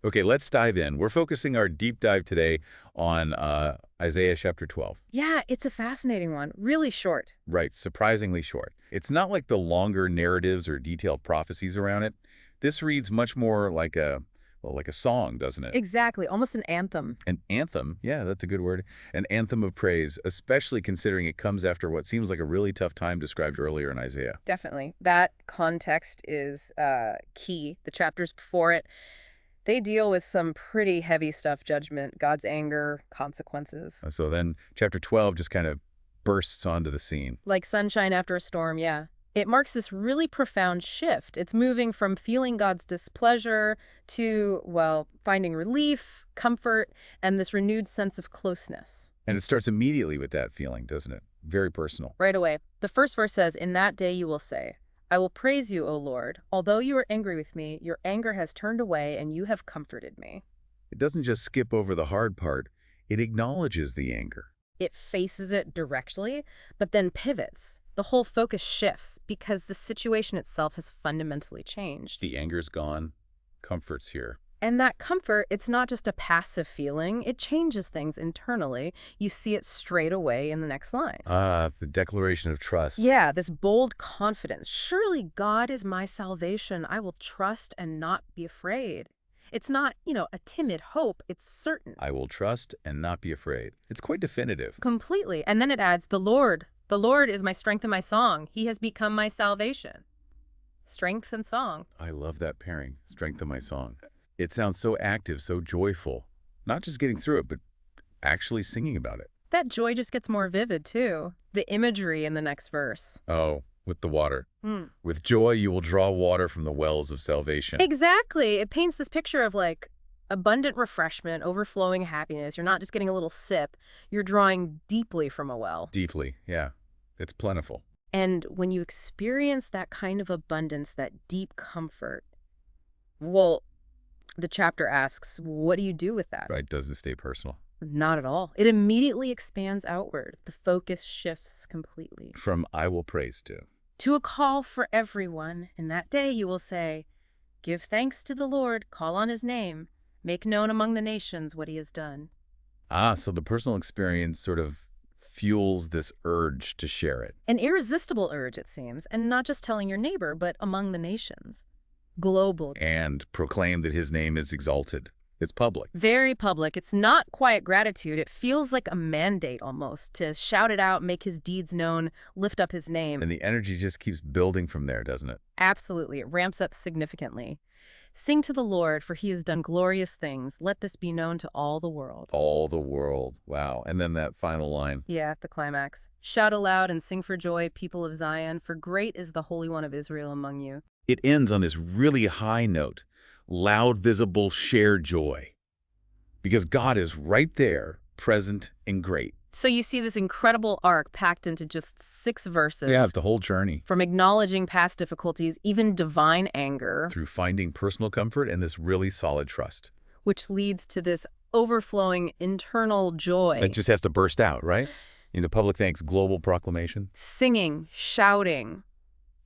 Okay, let's dive in. We're focusing our deep dive today on Isaiah chapter 12. Yeah, it's a fascinating one. Really short. Right, surprisingly short. It's not like the longer narratives or detailed prophecies around it. This reads much more like like a song, doesn't it? Exactly. Almost an anthem. An anthem, yeah, that's a good word. An anthem of praise, especially considering it comes after what seems like a really tough time described earlier in Isaiah. Definitely. That context is key. The chapters before it, they deal with some pretty heavy stuff: judgment, God's anger, consequences. So then chapter 12 just kind of bursts onto the scene. Like sunshine after a storm, yeah. It marks this really profound shift. It's moving from feeling God's displeasure to, well, finding relief, comfort, and this renewed sense of closeness. And it starts immediately with that feeling, doesn't it? Very personal. Right away. The first verse says, "In that day you will say, I will praise you, O Lord. Although you are angry with me, your anger has turned away and you have comforted me." It doesn't just skip over the hard part, it acknowledges the anger. It faces it directly, but then pivots. The whole focus shifts because the situation itself has fundamentally changed. The anger's gone, comfort's here. And that comfort, it's not just a passive feeling. It changes things internally. You see it straight away in the next line. Ah, the declaration of trust. Yeah, this bold confidence. Surely God is my salvation. I will trust and not be afraid. It's not, a timid hope. It's certain. I will trust and not be afraid. It's quite definitive. Completely. And then it adds, the Lord. The Lord is my strength and my song. He has become my salvation. Strength and song. I love that pairing, strength of my song. It sounds so active, so joyful. Not just getting through it, but actually singing about it. That joy just gets more vivid, too. The imagery in the next verse. Oh, with the water. With joy, you will draw water from the wells of salvation. Exactly. It paints this picture of abundant refreshment, overflowing happiness. You're not just getting a little sip. You're drawing deeply from a well. Deeply, yeah. It's plentiful. And when you experience that kind of abundance, that deep comfort, well, the chapter asks, what do you do with that? Right, doesn't stay personal. Not at all. It immediately expands outward. The focus shifts completely. From I will praise To a call for everyone. In that day you will say, give thanks to the Lord, call on his name, make known among the nations what he has done. so the personal experience sort of fuels this urge to share it. An irresistible urge, it seems, and not just telling your neighbor, but among the nations. Global. And proclaim that his name is exalted. It's public. Very public. It's not quiet gratitude. It feels like a mandate almost to shout it out, make his deeds known, lift up his name. And the energy just keeps building from there, doesn't it? Absolutely. It ramps up significantly. Sing to the Lord, for he has done glorious things. Let this be known to all the world. All the world. Wow. And then that final line. Yeah, the climax. Shout aloud and sing for joy, people of Zion, for great is the Holy One of Israel among you. It ends on this really high note. Loud, visible, shared joy. Because God is right there, present and great. So you see this incredible arc packed into just 6 verses. Yeah, it's the whole journey. From acknowledging past difficulties, even divine anger. Through finding personal comfort and this really solid trust. Which leads to this overflowing internal joy. It just has to burst out, right? Into public thanks, global proclamation. Singing, shouting.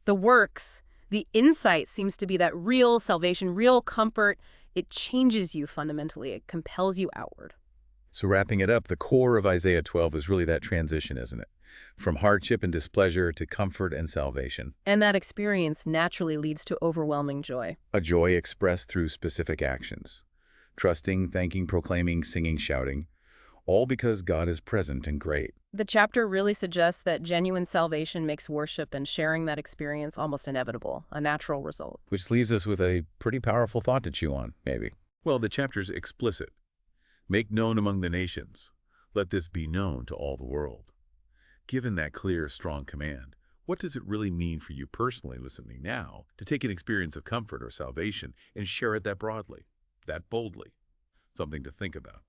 The works, the insight seems to be that real salvation, real comfort. It changes you fundamentally. It compels you outward. So wrapping it up, the core of Isaiah 12 is really that transition, isn't it? From hardship and displeasure to comfort and salvation. And that experience naturally leads to overwhelming joy. A joy expressed through specific actions. Trusting, thanking, proclaiming, singing, shouting. All because God is present and great. The chapter really suggests that genuine salvation makes worship and sharing that experience almost inevitable, a natural result. Which leaves us with a pretty powerful thought to chew on, maybe. Well, the chapter's explicit. Make known among the nations. Let this be known to all the world. Given that clear, strong command, what does it really mean for you personally listening now to take an experience of comfort or salvation and share it that broadly, that boldly? Something to think about.